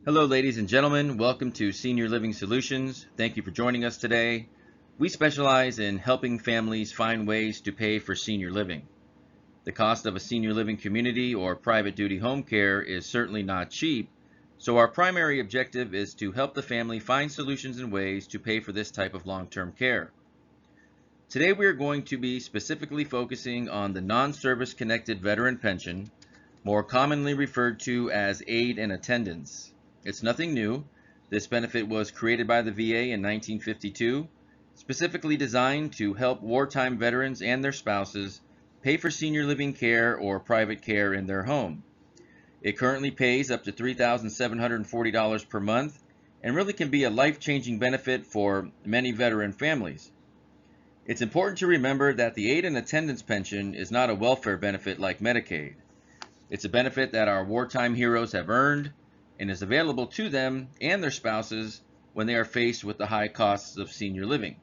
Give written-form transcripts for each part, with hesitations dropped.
Hello, ladies and gentlemen. Welcome to Senior Living Solutions. Thank you for joining us today. We specialize in helping families find ways to pay for senior living. The cost of a senior living community or private duty home care is certainly not cheap, so our primary objective is to help the family find solutions and ways to pay for this type of long-term care. Today we are going to be specifically focusing on the non-service connected veteran pension, more commonly referred to as aid and attendance. It's nothing new. This benefit was created by the VA in 1952, specifically designed to help wartime veterans and their spouses pay for senior living care or private care in their home. It currently pays up to $3,740 per month and really can be a life-changing benefit for many veteran families. It's important to remember that the aid and attendance pension is not a welfare benefit like Medicaid. It's a benefit that our wartime heroes have earned and is available to them and their spouses when they are faced with the high costs of senior living.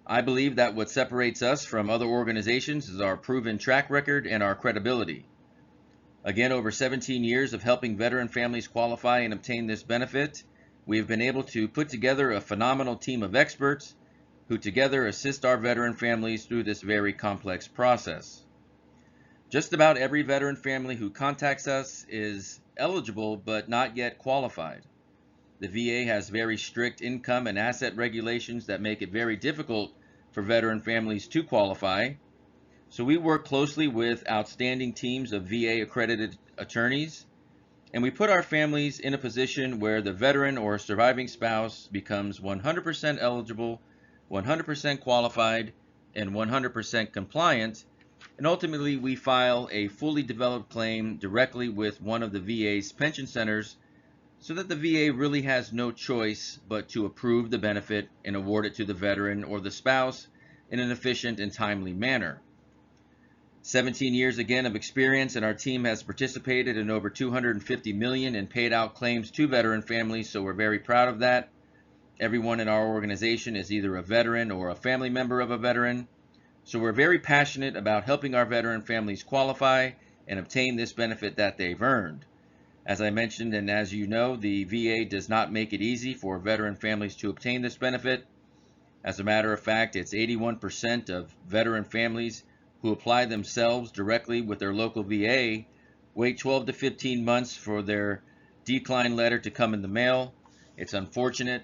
I believe that what separates us from other organizations is our proven track record and our credibility. Again, over 17 years of helping veteran families qualify and obtain this benefit, we have been able to put together a phenomenal team of experts who together assist our veteran families through this very complex process. Just about every veteran family who contacts us is eligible but not yet qualified. The VA has very strict income and asset regulations that make it very difficult for veteran families to qualify. So we work closely with outstanding teams of VA Accredited Attorneys, and we put our families in a position where the veteran or surviving spouse becomes 100% eligible, 100% qualified, and 100% compliant. And ultimately, we file a fully developed claim directly with one of the VA's pension centers so that the VA really has no choice but to approve the benefit and award it to the veteran or the spouse in an efficient and timely manner. 17 years again of experience, and our team has participated in over 250 million in paid out claims to veteran families, so we're very proud of that. Everyone in our organization is either a veteran or a family member of a veteran. So we're very passionate about helping our veteran families qualify and obtain this benefit that they've earned. As I mentioned, and as you know, the VA does not make it easy for veteran families to obtain this benefit. As a matter of fact, it's 81% of veteran families who apply themselves directly with their local VA wait 12 to 15 months for their decline letter to come in the mail. It's unfortunate,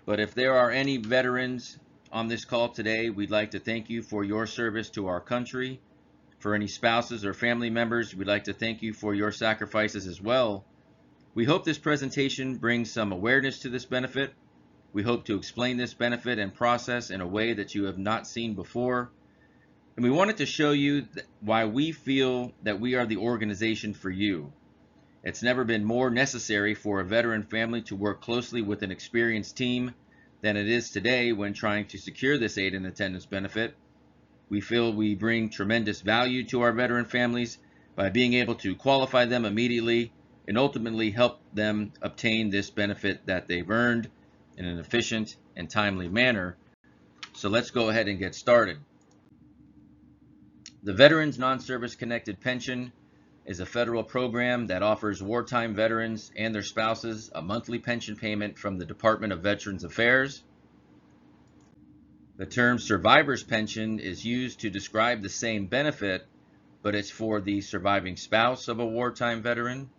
but if there are any veterans on this call today, we'd like to thank you for your service to our country. For any spouses or family members, we'd like to thank you for your sacrifices as well. We hope this presentation brings some awareness to this benefit. We hope to explain this benefit and process in a way that you have not seen before. And we wanted to show you why we feel that we are the organization for you. It's never been more necessary for a veteran family to work closely with an experienced team than it is today when trying to secure this aid and attendance benefit. We feel we bring tremendous value to our veteran families by being able to qualify them immediately and ultimately help them obtain this benefit that they've earned in an efficient and timely manner. So let's go ahead and get started. The Veterans Non-Service Connected Pension is a federal program that offers wartime veterans and their spouses a monthly pension payment from the Department of Veterans Affairs. The term survivor's pension is used to describe the same benefit, but it's for the surviving spouse of a wartime veteran.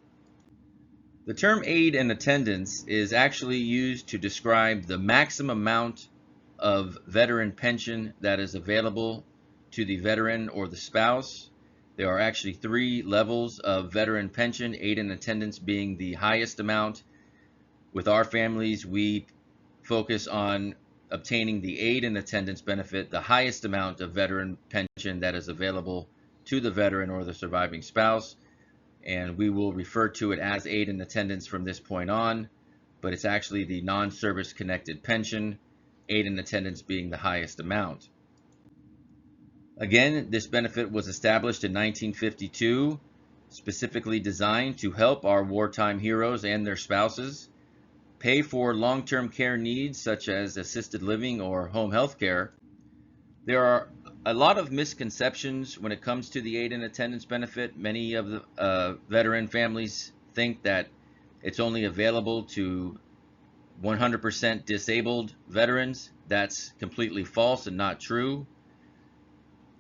The term aid and attendance is actually used to describe the maximum amount of veteran pension that is available to the veteran or the spouse. There are actually 3 levels of veteran pension, aid and attendance being the highest amount. With our families, we focus on obtaining the aid and attendance benefit, the highest amount of veteran pension that is available to the veteran or the surviving spouse. And we will refer to it as aid and attendance from this point on, but it's actually the non-service connected pension, aid and attendance being the highest amount. Again, this benefit was established in 1952, specifically designed to help our wartime heroes and their spouses pay for long-term care needs such as assisted living or home health care. There are a lot of misconceptions when it comes to the aid and attendance benefit. Many of the veteran families think that It's only available to 100% disabled veterans. That's completely false and not true.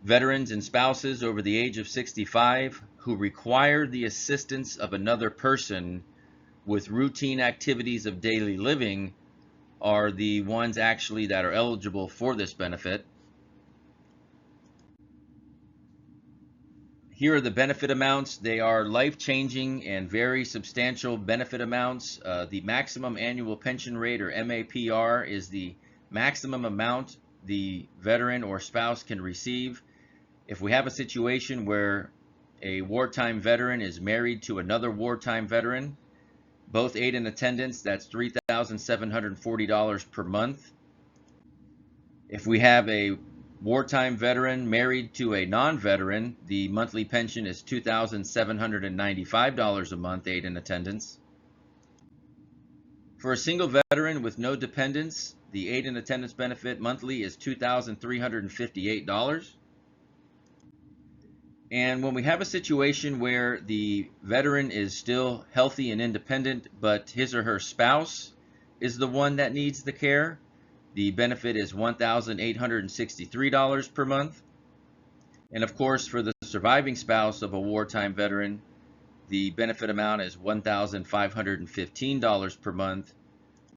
Veterans and spouses over the age of 65 who require the assistance of another person with routine activities of daily living are the ones actually that are eligible for this benefit. Here are the benefit amounts. They are life-changing and very substantial benefit amounts. The maximum annual pension rate, or MAPR, is the maximum amount the veteran or spouse can receive. If we have a situation where a wartime veteran is married to another wartime veteran, both aid in attendance, that's $3,740 per month. If we have a wartime veteran married to a non-veteran, the monthly pension is $2,795 a month, aid in attendance. For a single veteran with no dependents, the aid in attendance benefit monthly is $2,358. And when we have a situation where the veteran is still healthy and independent, but his or her spouse is the one that needs the care, the benefit is $1,863 per month. And of course, for the surviving spouse of a wartime veteran, the benefit amount is $1,515 per month.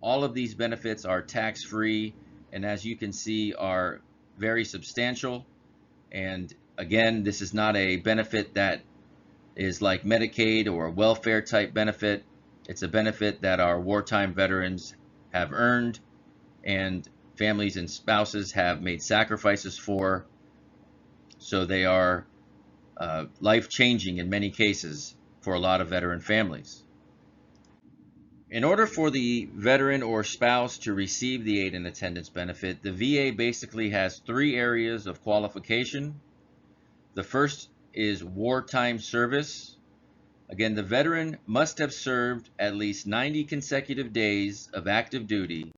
All of these benefits are tax-free, and as you can see, are very substantial. And again, this is not a benefit that is like Medicaid or a welfare type benefit. It's a benefit that our wartime veterans have earned and families and spouses have made sacrifices for. So they are life-changing in many cases for a lot of veteran families. In order for the veteran or spouse to receive the aid and attendance benefit, the VA basically has three areas of qualification. The first is wartime service. Again, the veteran must have served at least 90 consecutive days of active duty,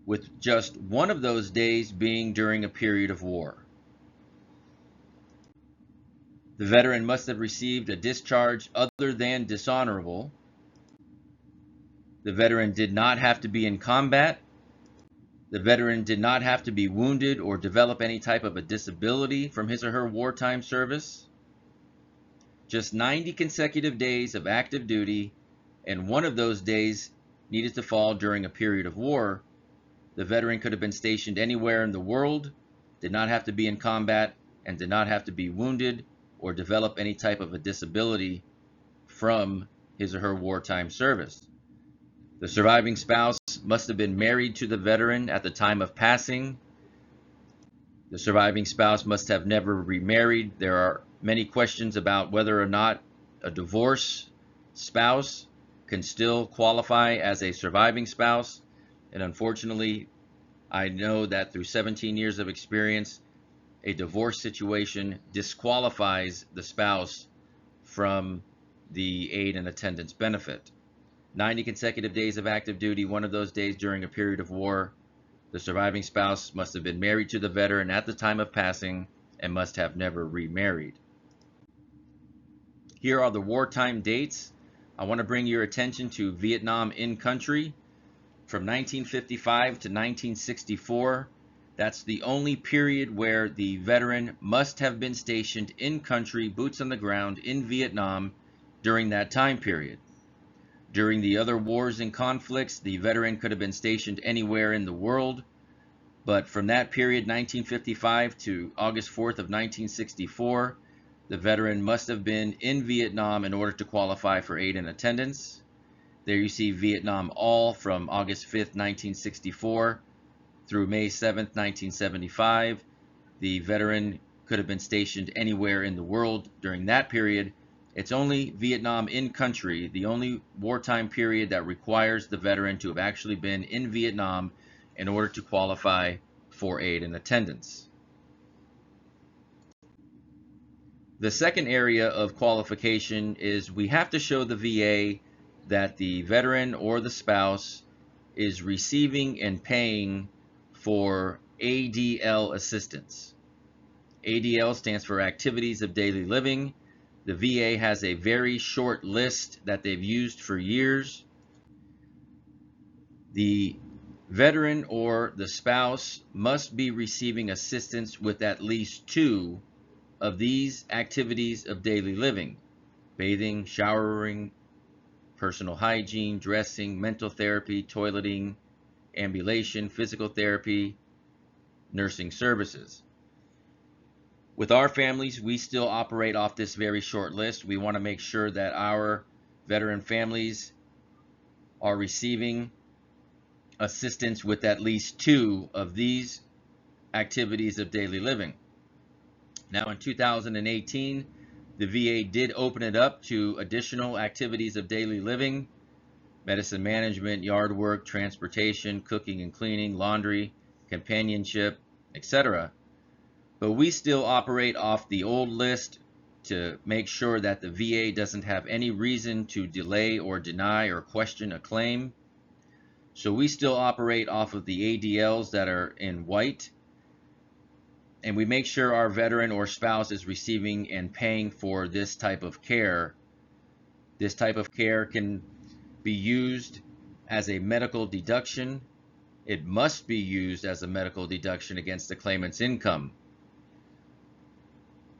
with just one of those days being during a period of war. The veteran must have received a discharge other than dishonorable. The veteran did not have to be in combat. The veteran did not have to be wounded or develop any type of a disability from his or her wartime service. Just 90 consecutive days of active duty, and one of those days needed to fall during a period of war. The veteran could have been stationed anywhere in the world, did not have to be in combat, and did not have to be wounded or develop any type of a disability from his or her wartime service. The surviving spouse must have been married to the veteran at the time of passing. The surviving spouse must have never remarried. There are many questions about whether or not a divorced spouse can still qualify as a surviving spouse. And unfortunately, I know that through 17 years of experience, a divorce situation disqualifies the spouse from the aid and attendance benefit. 90 consecutive days of active duty, one of those days during a period of war. The surviving spouse must have been married to the veteran at the time of passing and must have never remarried. Here are the wartime dates. I want to bring your attention to Vietnam in country. From 1955 to 1964, that's the only period where the veteran must have been stationed in country, boots on the ground in Vietnam during that time period. During the other wars and conflicts, the veteran could have been stationed anywhere in the world, but from that period, 1955 to August 4th of 1964, the veteran must have been in Vietnam in order to qualify for aid and attendance. There you see Vietnam all from August 5th, 1964 through May 7th, 1975. The veteran could have been stationed anywhere in the world during that period. It's only Vietnam in country, the only wartime period that requires the veteran to have actually been in Vietnam in order to qualify for aid and attendance. The second area of qualification is we have to show the VA that the veteran or the spouse is receiving and paying for ADL assistance. ADL stands for Activities of Daily Living. The VA has a very short list that they've used for years. The veteran or the spouse must be receiving assistance with at least 2 of these activities of daily living: bathing, showering, personal hygiene, dressing, mental therapy, toileting, ambulation, physical therapy, nursing services. With our families, we still operate off this very short list. We want to make sure that our veteran families are receiving assistance with at least 2 of these activities of daily living. Now, in 2018, the VA did open it up to additional activities of daily living: medicine management, yard work, transportation, cooking and cleaning, laundry, companionship, etc. But we still operate off the old list to make sure that the VA doesn't have any reason to delay or deny or question a claim. So we still operate off of the ADLs that are in white, and we make sure our veteran or spouse is receiving and paying for this type of care. This type of care can be used as a medical deduction. It must be used as a medical deduction against the claimant's income.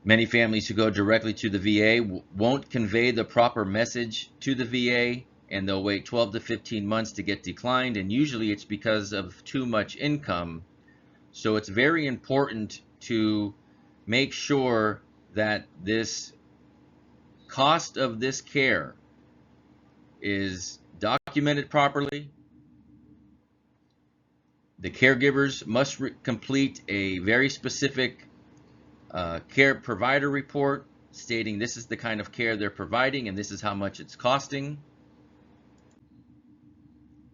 Many families who go directly to the VA won't convey the proper message to the VA, and they'll wait 12 to 15 months to get declined, and usually it's because of too much income. So it's very important to make sure that this cost of this care is documented properly. The caregivers must complete a very specific care provider report stating this is the kind of care they're providing and this is how much it's costing.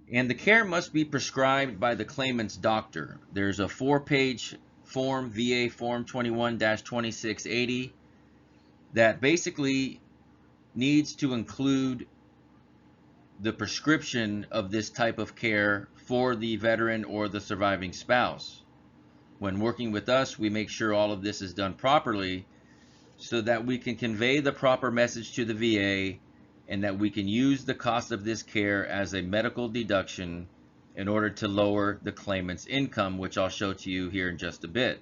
And the care must be prescribed by the claimant's doctor. There's a 4-page form, VA Form 21-2680, that basically needs to include the prescription of this type of care for the veteran or the surviving spouse. When working with us, we make sure all of this is done properly so that we can convey the proper message to the VA and that we can use the cost of this care as a medical deduction in order to lower the claimant's income, which I'll show to you here in just a bit.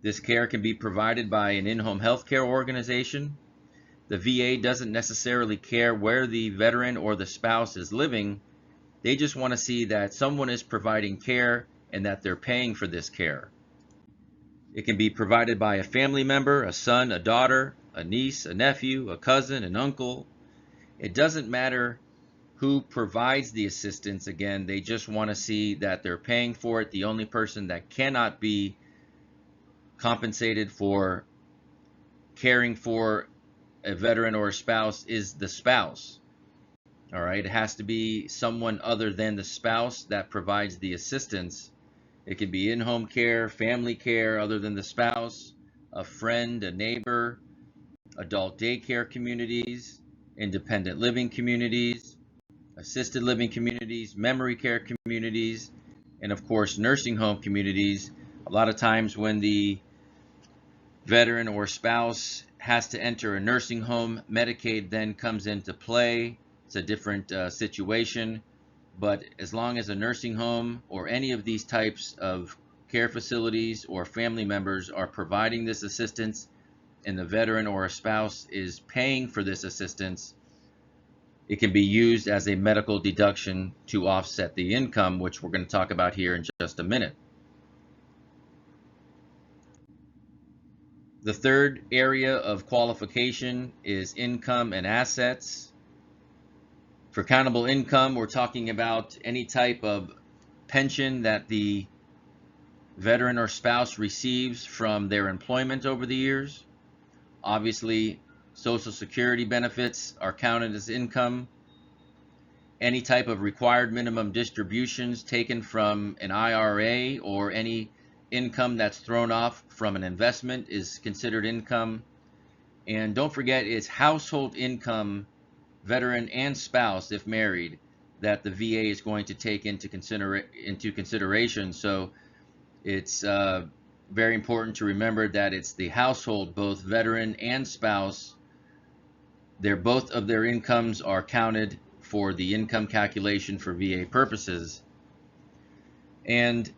This care can be provided by an in-home healthcare organization. The VA doesn't necessarily care where the veteran or the spouse is living. They just want to see that someone is providing care and that they're paying for this care. It can be provided by a family member, a son, a daughter, a niece, a nephew, a cousin, an uncle. It doesn't matter who provides the assistance. Again, they just want to see that they're paying for it. The only person that cannot be compensated for caring for a veteran or a spouse is the spouse. All right, it has to be someone other than the spouse that provides the assistance. It can be in-home care, family care other than the spouse, a friend, a neighbor, adult daycare communities, independent living communities, assisted living communities, memory care communities, and of course nursing home communities. A lot of times when the veteran or spouse has to enter a nursing home, Medicaid then comes into play. It's a different situation, but as long as a nursing home or any of these types of care facilities or family members are providing this assistance and the veteran or a spouse is paying for this assistance, it can be used as a medical deduction to offset the income, which we're going to talk about here in just a minute. The third area of qualification is income and assets. For countable income, we're talking about any type of pension that the veteran or spouse receives from their employment over the years. Obviously, Social Security benefits are counted as income. Any type of required minimum distributions taken from an IRA or any income that's thrown off from an investment is considered income. And don't forget, it's household income, veteran and spouse if married, that the VA is going to take into consideration. So it's very important to remember that it's the household, both veteran and spouse. Both of their incomes are counted for the income calculation for VA purposes. And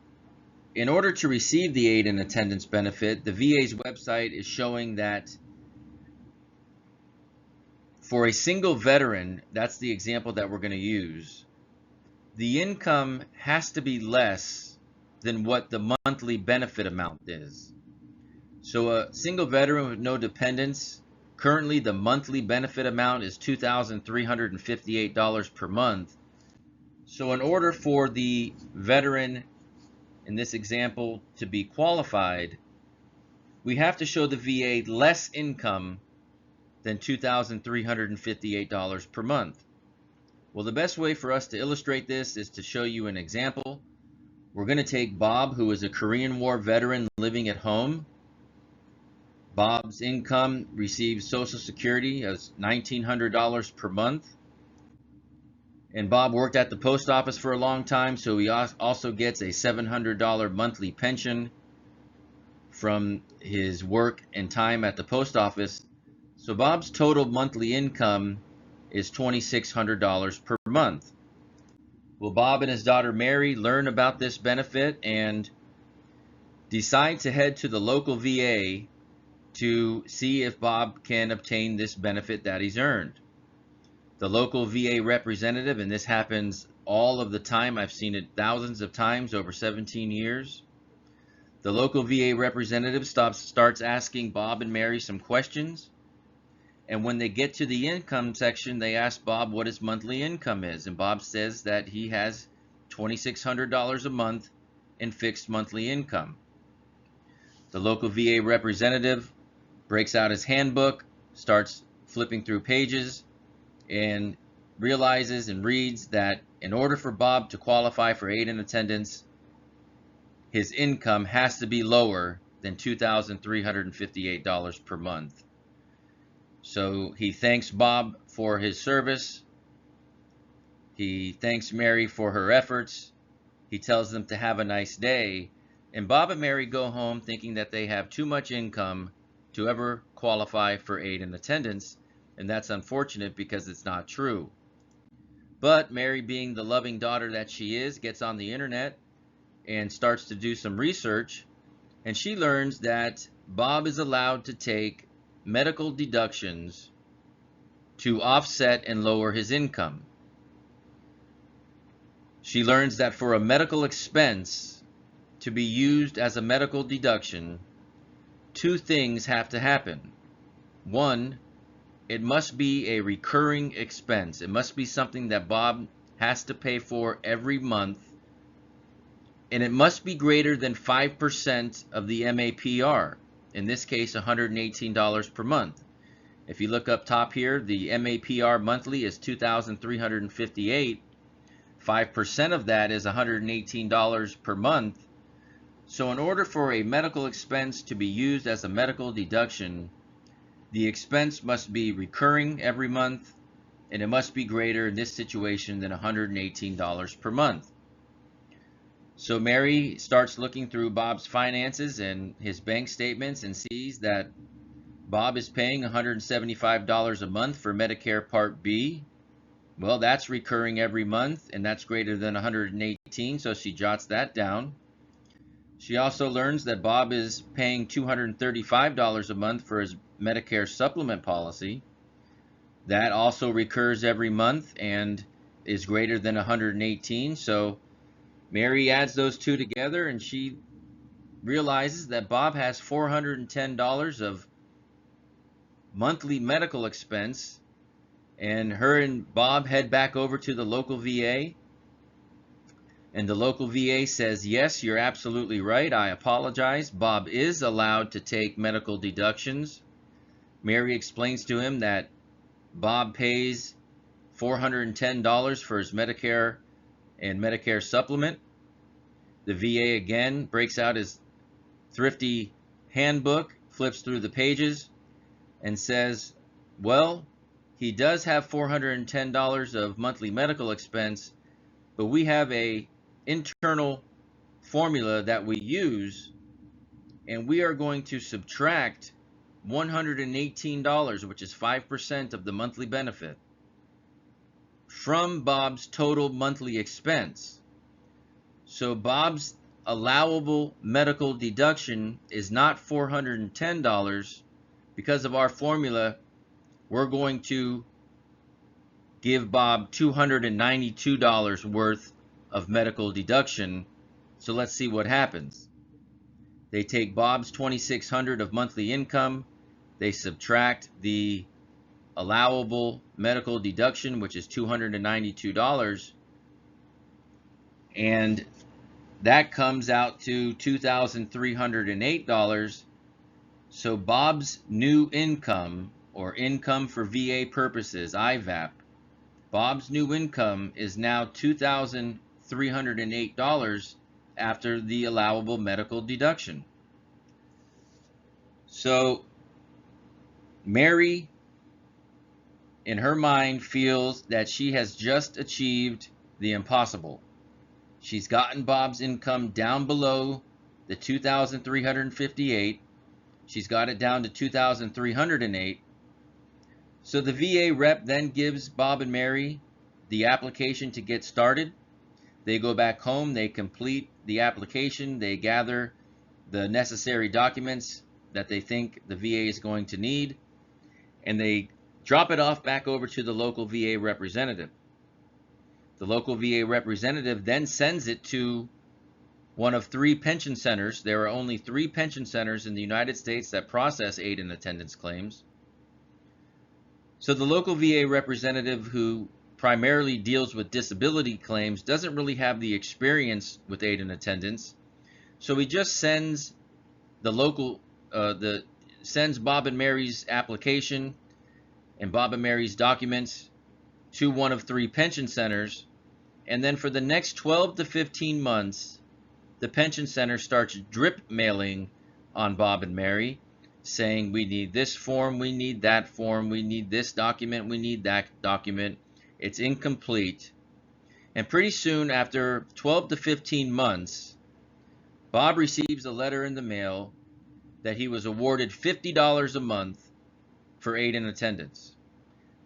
in order to receive the aid and attendance benefit, the VA's website is showing that for a single veteran, that's the example that we're going to use, the income has to be less than what the monthly benefit amount is. So a single veteran with no dependents, currently the monthly benefit amount is $2,358 per month. So in order for the veteran in this example to be qualified, we have to show the VA less income than $2,358 per month. Well, the best way for us to illustrate this is to show you an example. We're going to take Bob, who is a Korean War veteran living at home. Bob's income receives Social Security as $1,900 per month. And Bob worked at the post office for a long time, so he also gets a $700 monthly pension from his work and time at the post office. So Bob's total monthly income is $2,600 per month. Well, Bob and his daughter Mary learn about this benefit and decide to head to the local VA to see if Bob can obtain this benefit that he's earned. The local VA representative, and this happens all of the time, I've seen it thousands of times over 17 years. The local VA representative starts asking Bob and Mary some questions. And when they get to the income section, they ask Bob what his monthly income is. And Bob says that he has $2,600 a month in fixed monthly income. The local VA representative breaks out his handbook, starts flipping through pages, and realizes and reads that in order for Bob to qualify for aid and attendance, his income has to be lower than $2,358 per month. So he thanks Bob for his service. He thanks Mary for her efforts. He tells them to have a nice day. And Bob and Mary go home thinking that they have too much income to ever qualify for aid and attendance. And that's unfortunate because it's not true. But Mary, being the loving daughter that she is, gets on the internet and starts to do some research. And she learns that Bob is allowed to take medical deductions to offset and lower his income. She learns that for a medical expense to be used as a medical deduction, two things have to happen. One, it must be a recurring expense. It must be something that Bob has to pay for every month, and it must be greater than 5% of the MAPR. In this case, $118 per month. If you look up top here, the MAPR monthly is $2,358. 5% of that is $118 per month. So in order for a medical expense to be used as a medical deduction, the expense must be recurring every month, and it must be greater in this situation than $118 per month. So Mary starts looking through Bob's finances and his bank statements and sees that Bob is paying $175 a month for Medicare Part B. Well, that's recurring every month, and that's greater than $118, so she jots that down. She also learns that Bob is paying $235 a month for his Medicare supplement policy. That also recurs every month and is greater than $118, so Mary adds those two together and she realizes that Bob has $410 of monthly medical expense, and her and Bob head back over to the local VA, and the local VA says, yes, you're absolutely right, I apologize, Bob is allowed to take medical deductions. Mary explains to him that Bob pays $410 for his Medicare and Medicare supplement. The VA again breaks out his thrifty handbook, flips through the pages, and says, well, he does have $410 of monthly medical expense, but we have a internal formula that we use, and we are going to subtract $118, which is 5% of the monthly benefit, from Bob's total monthly expense. So Bob's allowable medical deduction is not $410. Because of our formula, we're going to give Bob $292 worth of medical deduction. So let's see what happens. They take Bob's $2,600 of monthly income, they subtract the allowable medical deduction, which is $292, and that comes out to $2,308. So Bob's new income, or income for VA purposes, IVAP, Bob's new income is now $2,308 after the allowable medical deduction. So Mary, in her mind, feels that she has just achieved the impossible. She's gotten Bob's income down below the $2,358. She's got it down to $2,308. So the VA rep then gives Bob and Mary the application to get started. They go back home, they complete the application, they gather the necessary documents that they think the VA is going to need, and they drop it off back over to the local VA representative. The local VA representative then sends it to one of 3 pension centers. There are only 3 pension centers in the United States that process aid and attendance claims. So the local VA representative, who primarily deals with disability claims, doesn't really have the experience with aid and attendance. So he just sends sends Bob and Mary's application and Bob and Mary's documents to one of 3 pension centers, and then for the next 12 to 15 months, the pension center starts drip mailing on Bob and Mary, saying, we need this form, we need that form, we need this document, we need that document. It's incomplete. And pretty soon, after 12 to 15 months, Bob receives a letter in the mail that he was awarded $50 a month for aid and attendance.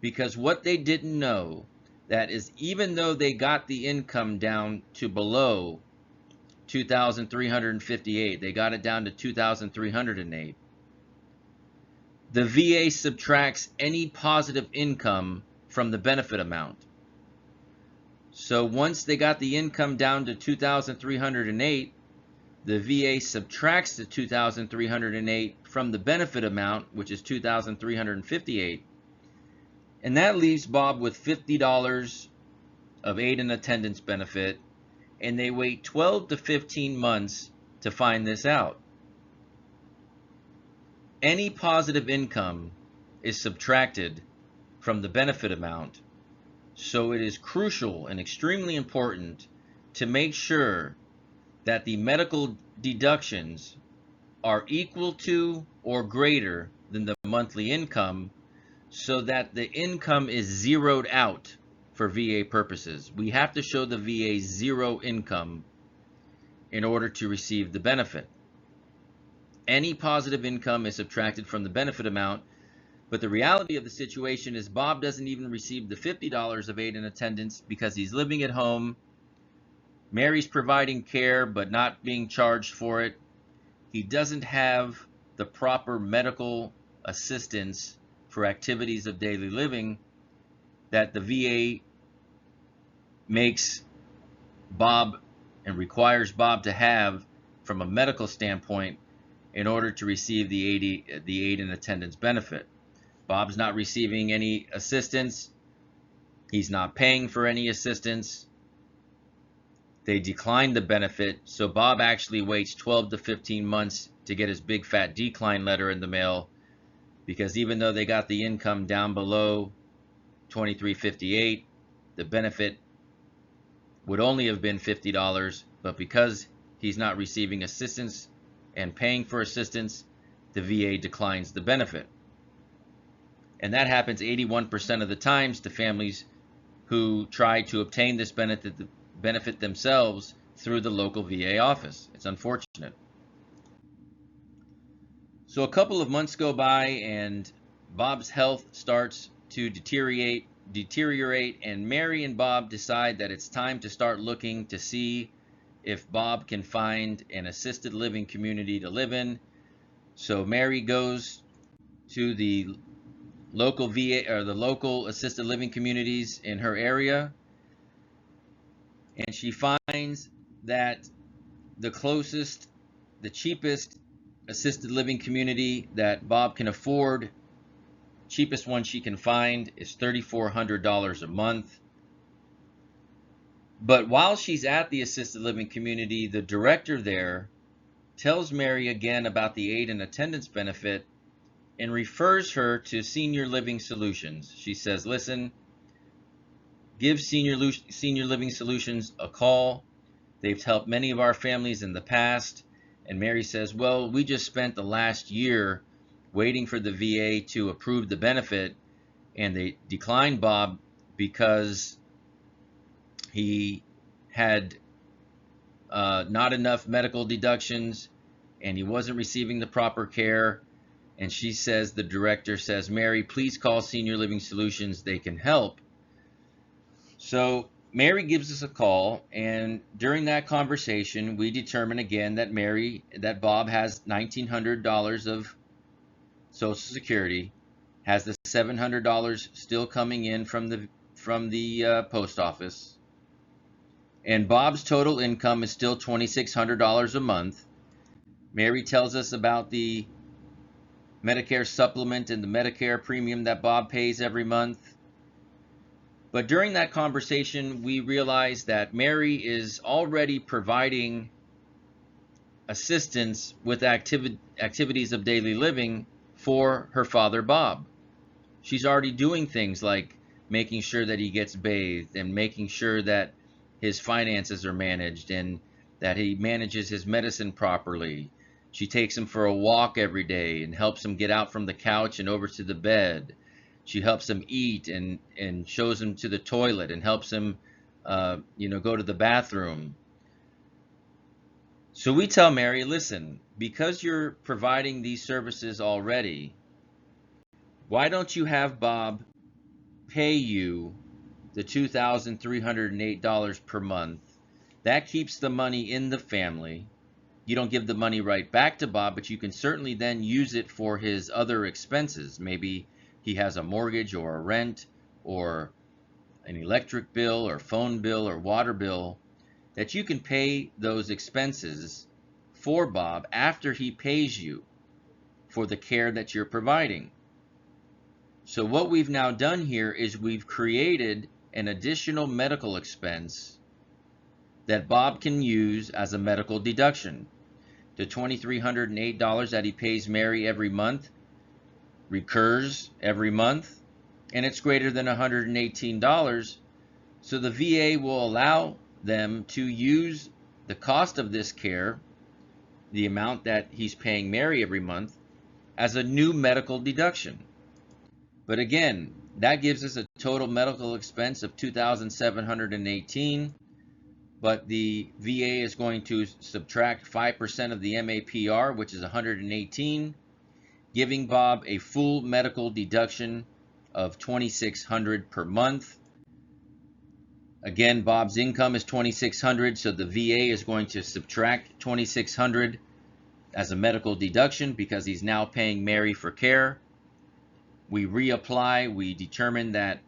Because what they didn't know, that is, even though they got the income down to below $2,358, they got it down to $2,308, the VA subtracts any positive income from the benefit amount. So once they got the income down to $2,308, the VA subtracts the $2,308 from the benefit amount, which is $2,358, and that leaves Bob with $50 of aid and attendance benefit, and they wait 12 to 15 months to find this out. Any positive income is subtracted from the benefit amount, so it is crucial and extremely important to make sure that the medical deductions are equal to or greater than the monthly income, so that the income is zeroed out for VA purposes. We have to show the VA zero income in order to receive the benefit. Any positive income is subtracted from the benefit amount, but the reality of the situation is Bob doesn't even receive the $50 of aid and attendance because he's living at home. Mary's providing care but not being charged for it. He doesn't have the proper medical assistance for activities of daily living that the VA makes Bob and requires Bob to have from a medical standpoint in order to receive the aid and attendance benefit. Bob's not receiving any assistance. He's not paying for any assistance. They decline the benefit, so Bob actually waits 12 to 15 months to get his big fat decline letter in the mail, because even though they got the income down below $2,358, the benefit would only have been $50, but because he's not receiving assistance and paying for assistance, the VA declines the benefit. And that happens 81% of the times to families who try to obtain this benefit themselves through the local VA office. It's unfortunate. So a couple of months go by and Bob's health starts to deteriorate. deteriorate, and Mary and Bob decide that it's time to start looking to see if Bob can find an assisted living community to live in. So Mary goes to the local VA or the local assisted living communities in her area, and she finds that the closest, the cheapest assisted living community that Bob can afford, cheapest one she can find, is $3,400 a month. But while she's at the assisted living community, the director there tells Mary again about the aid and attendance benefit and refers her to Senior Living Solutions. She says, listen, give Senior Living Solutions a call. They've helped many of our families in the past. And Mary says, well, we just spent the last year waiting for the VA to approve the benefit, and they declined Bob because he had not enough medical deductions and he wasn't receiving the proper care. And she says, the director says, Mary, please call Senior Living Solutions. They can help. So Mary gives us a call, and during that conversation, we determine again that Bob has $1,900 of Social Security, has the $700 still coming in from the post office, and Bob's total income is still $2,600 a month. Mary tells us about the Medicare supplement and the Medicare premium that Bob pays every month. But during that conversation, we realize that Mary is already providing assistance with activities of daily living for her father, Bob. She's already doing things like making sure that he gets bathed and making sure that his finances are managed and that he manages his medicine properly. She takes him for a walk every day and helps him get out from the couch and over to the bed. She helps him eat and shows him to the toilet and helps him, go to the bathroom. So we tell Mary, listen, because you're providing these services already, why don't you have Bob pay you the $2,308 per month? That keeps the money in the family. You don't give the money right back to Bob, but you can certainly then use it for his other expenses. Maybe he has a mortgage or a rent or an electric bill or phone bill or water bill, that you can pay those expenses for Bob after he pays you for the care that you're providing. So what we've now done here is we've created an additional medical expense that Bob can use as a medical deduction. The $2,308 that he pays Mary every month recurs every month, and it's greater than $118. So the VA will allow them to use the cost of this care, the amount that he's paying Mary every month, as a new medical deduction. But again, that gives us a total medical expense of $2,718, but the VA is going to subtract 5% of the MAPR, which is $118, giving Bob a full medical deduction of $2,600 per month. Again, Bob's income is $2,600, so the VA is going to subtract $2,600 as a medical deduction because he's now paying Mary for care. We reapply. We determine that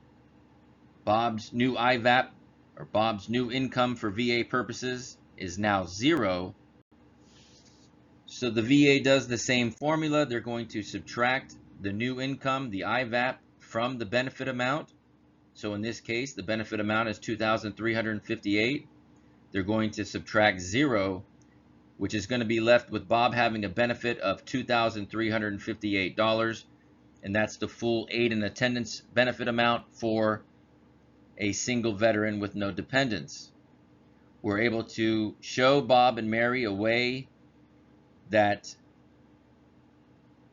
Bob's new IVAP, or Bob's new income for VA purposes, is now zero. So the VA does the same formula. They're going to subtract the new income, the IVAP, from the benefit amount. So in this case, the benefit amount is $2,358. They're going to subtract zero, which is going to be left with Bob having a benefit of $2,358, and that's the full aid and attendance benefit amount for a single veteran with no dependents. We're able to show Bob and Mary a way that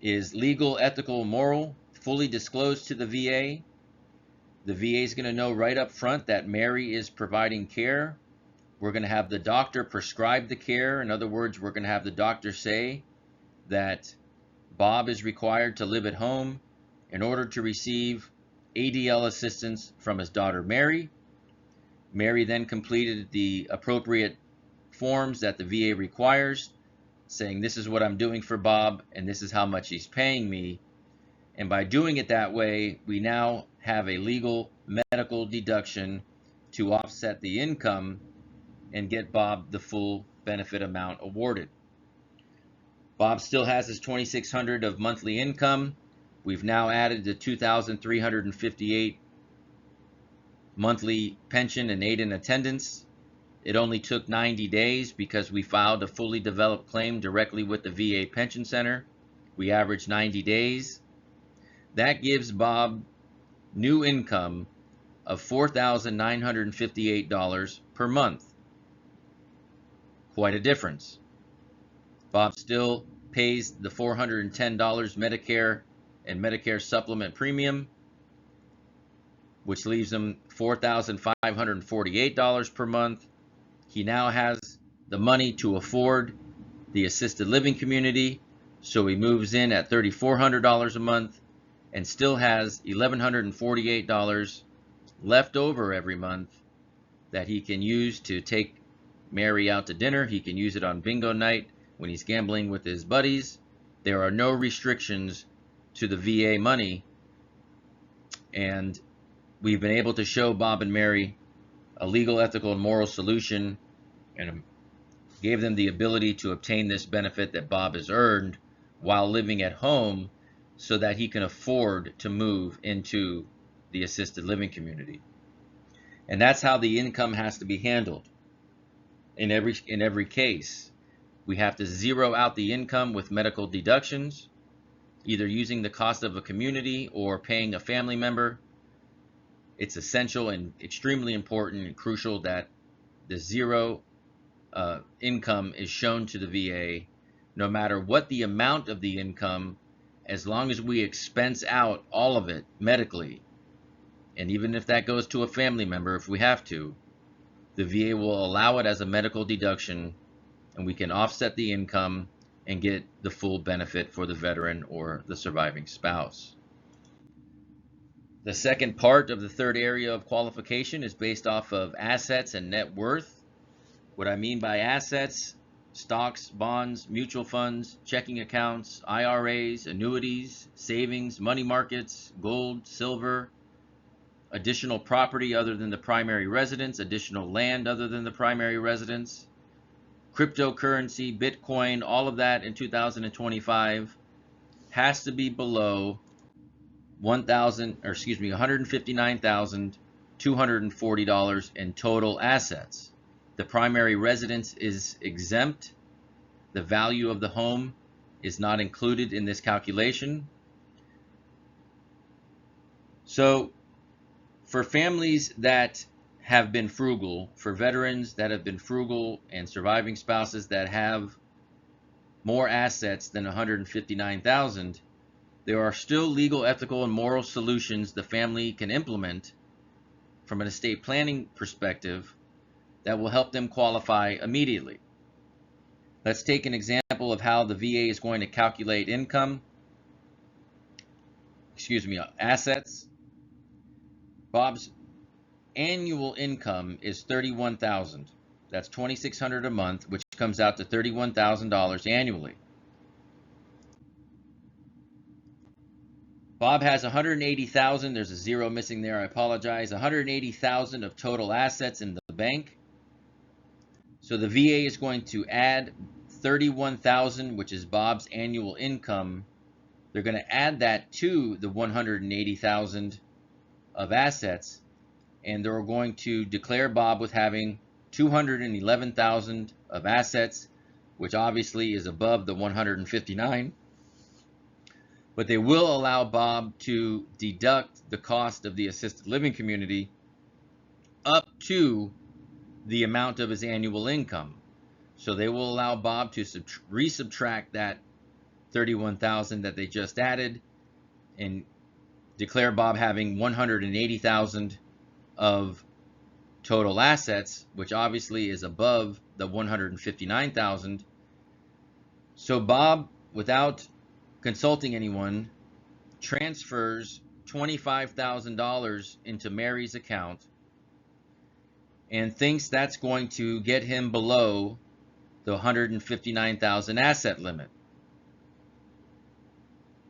is legal, ethical, moral, fully disclosed to the VA. The VA is going to know right up front that Mary is providing care. We're going to have the doctor prescribe the care. In other words, we're going to have the doctor say that Bob is required to live at home in order to receive ADL assistance from his daughter Mary. Mary then completed the appropriate forms that the VA requires, saying this is what I'm doing for Bob and this is how much he's paying me. And by doing it that way, we now have a legal medical deduction to offset the income and get Bob the full benefit amount awarded. Bob still has his $2,600 of monthly income. We've now added the $2,358 monthly pension and aid in attendance. It only took 90 days because we filed a fully developed claim directly with the VA Pension Center. We averaged 90 days. That gives Bob new income of $4,958 per month. Quite a difference. Bob still pays the $410 Medicare and Medicare supplement premium, which leaves him $4,548 per month. He now has the money to afford the assisted living community, so he moves in at $3,400 a month and still has $1,148 left over every month that he can use to take Mary out to dinner. He can use it on bingo night when he's gambling with his buddies. There are no restrictions to the VA money, and we've been able to show Bob and Mary a legal, ethical, and moral solution and gave them the ability to obtain this benefit that Bob has earned while living at home so that he can afford to move into the assisted living community. And that's how the income has to be handled in every case. We have to zero out the income with medical deductions, either using the cost of a community or paying a family member. It's essential and extremely important and crucial that the zero income is shown to the VA, no matter what the amount of the income, as long as we expense out all of it medically. And even if that goes to a family member, if we have to, the VA will allow it as a medical deduction, and we can offset the income and get the full benefit for the veteran or the surviving spouse. The second part of the third area of qualification is based off of assets and net worth. What I mean by assets: stocks, bonds, mutual funds, checking accounts, IRAs, annuities, savings, money markets, gold, silver, additional property other than the primary residence, additional land other than the primary residence, cryptocurrency, Bitcoin. All of that in 2025 has to be below $159,240 in total assets. The primary residence is exempt. The value of the home is not included in this calculation. So for families that have been frugal, for veterans that have been frugal, and surviving spouses that have more assets than $159,000, there are still legal, ethical, and moral solutions the family can implement from an estate planning perspective that will help them qualify immediately. Let's take an example of how the VA is going to calculate assets. Bob's annual income is $31,000. That's $2,600 a month, which comes out to $31,000 annually. Bob has $180,000. There's a zero missing there. I apologize. $180,000 of total assets in the bank. So the VA is going to add $31,000, which is Bob's annual income. They're going to add that to the $180,000 of assets, and they're going to declare Bob with having $211,000 of assets, which obviously is above the $159,000. But they will allow Bob to deduct the cost of the assisted living community up to the amount of his annual income. So they will allow Bob to resubtract that $31,000 that they just added and declare Bob having $180,000 of total assets, which obviously is above the $159,000. So Bob, without consulting anyone, transfers $25,000 into Mary's account and thinks that's going to get him below the 159,000 asset limit.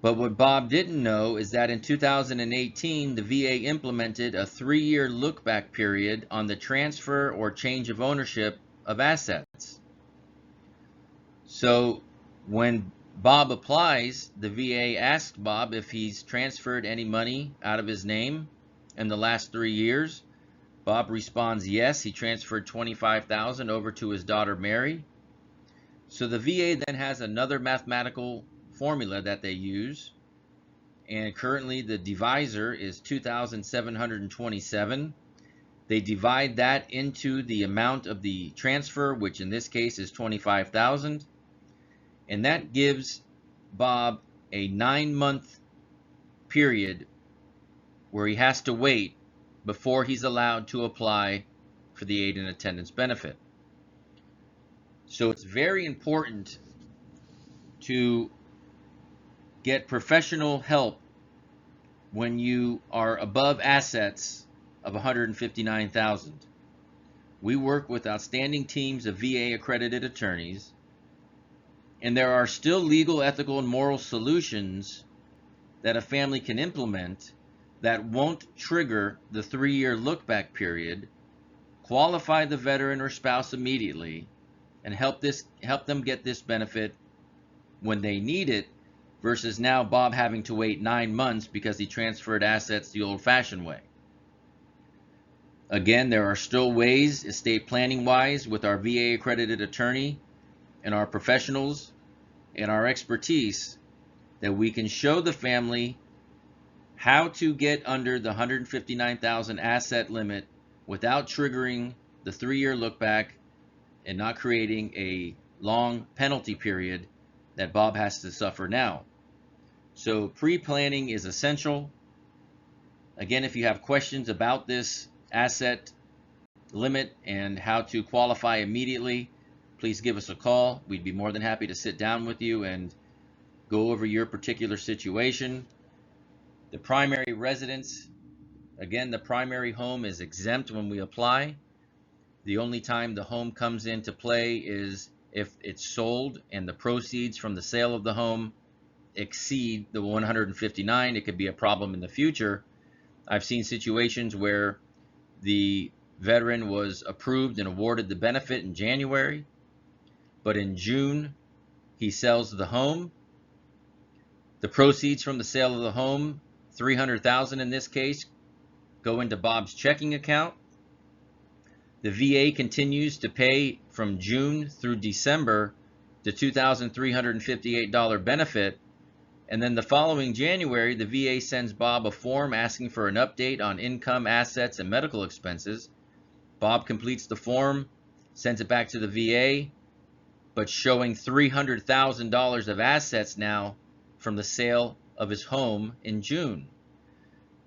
But what Bob didn't know is that in 2018, the VA implemented a 3-year look-back period on the transfer or change of ownership of assets. So when Bob applies, the VA asks Bob if he's transferred any money out of his name in the last 3 years. Bob responds yes, he transferred $25,000 over to his daughter Mary. So the VA then has another mathematical formula that they use, and currently the divisor is 2,727. They divide that into the amount of the transfer, which in this case is $25,000, and that gives Bob a 9-month period where he has to wait before he's allowed to apply for the aid and attendance benefit. So it's very important to get professional help when you are above assets of $159,000. We work with outstanding teams of VA accredited attorneys, and there are still legal, ethical, and moral solutions that a family can implement that won't trigger the 3-year look-back period, qualify the veteran or spouse immediately, and help them get this benefit when they need it, versus now Bob having to wait 9 months because he transferred assets the old-fashioned way. Again, there are still ways, estate planning-wise, with our VA accredited attorney and our professionals and our expertise, that we can show the family how to get under the 159,000 asset limit without triggering the 3-year look-back and not creating a long penalty period that Bob has to suffer now. So pre-planning is essential. Again, if you have questions about this asset limit and how to qualify immediately, please give us a call. We'd be more than happy to sit down with you and go over your particular situation. The primary residence, again, the primary home is exempt when we apply. The only time the home comes into play is if it's sold and the proceeds from the sale of the home exceed the 159. It could be a problem in the future. I've seen situations where the veteran was approved and awarded the benefit in January, but in June he sells the home. The proceeds from the sale of the home, $300,000 in this case, go into Bob's checking account. The VA continues to pay from June through December the $2,358 benefit, and then the following January, the VA sends Bob a form asking for an update on income, assets, and medical expenses. Bob completes the form, sends it back to the VA, but showing $300,000 of assets now from the sale of his home in June.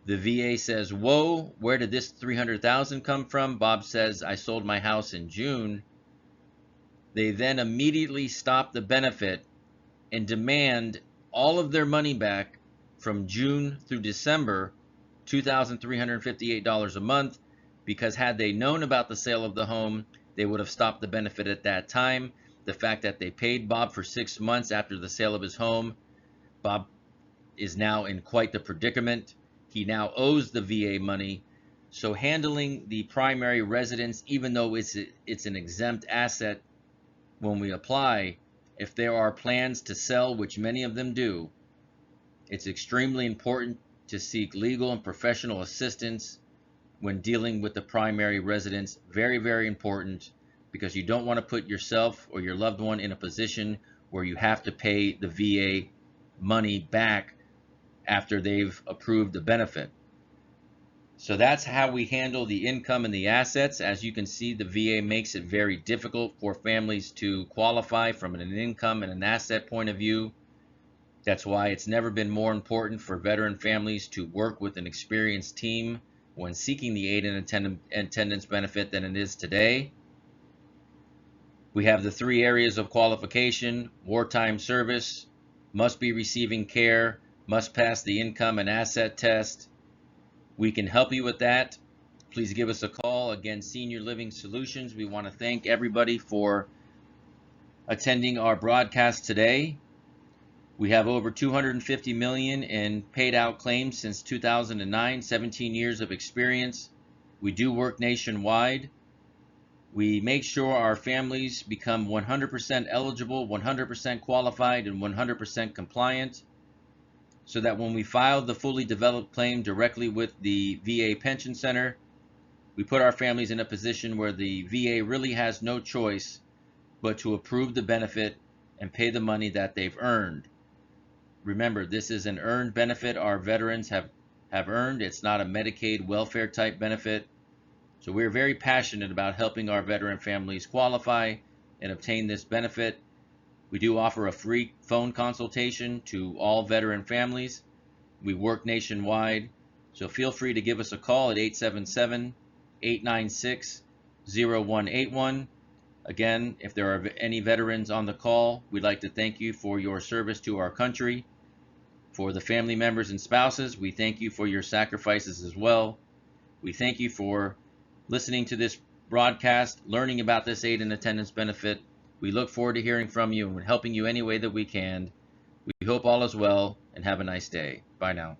The VA says, whoa, where did this $300,000 come from? Bob says, I sold my house in June. They then immediately stop the benefit and demand all of their money back from June through December, $2,358 a month, because had they known about the sale of the home, they would have stopped the benefit at that time. The fact that they paid Bob for 6 months after the sale of his home, Bob is now in quite the predicament. He now owes the VA money. So handling the primary residence, even though it's an exempt asset when we apply, if there are plans to sell, which many of them do, it's extremely important to seek legal and professional assistance when dealing with the primary residence. Very, very important, because you don't want to put yourself or your loved one in a position where you have to pay the VA money back after they've approved the benefit. So that's how we handle the income and the assets. As you can see, the VA makes it very difficult for families to qualify from an income and an asset point of view. That's why it's never been more important for veteran families to work with an experienced team when seeking the aid and attendance benefit than it is today. We have the 3 areas of qualification: wartime service, must be receiving care, must pass the income and asset test. We can help you with that. Please give us a call. Again, Senior Living Solutions. We want to thank everybody for attending our broadcast today. We have over 250 million in paid out claims since 2009, 17 years of experience. We do work nationwide. We make sure our families become 100% eligible, 100% qualified, and 100% compliant, so that when we file the fully developed claim directly with the VA Pension Center, we put our families in a position where the VA really has no choice but to approve the benefit and pay the money that they've earned. Remember, this is an earned benefit our veterans have earned. It's not a Medicaid welfare type benefit. So we're very passionate about helping our veteran families qualify and obtain this benefit. We do offer a free phone consultation to all veteran families. We work nationwide, so feel free to give us a call at 877-896-0181. Again, if there are any veterans on the call, we'd like to thank you for your service to our country. For the family members and spouses, we thank you for your sacrifices as well. We thank you for listening to this broadcast, learning about this aid and attendance benefit. We look forward to hearing from you and helping you any way that we can. We hope all is well, and have a nice day. Bye now.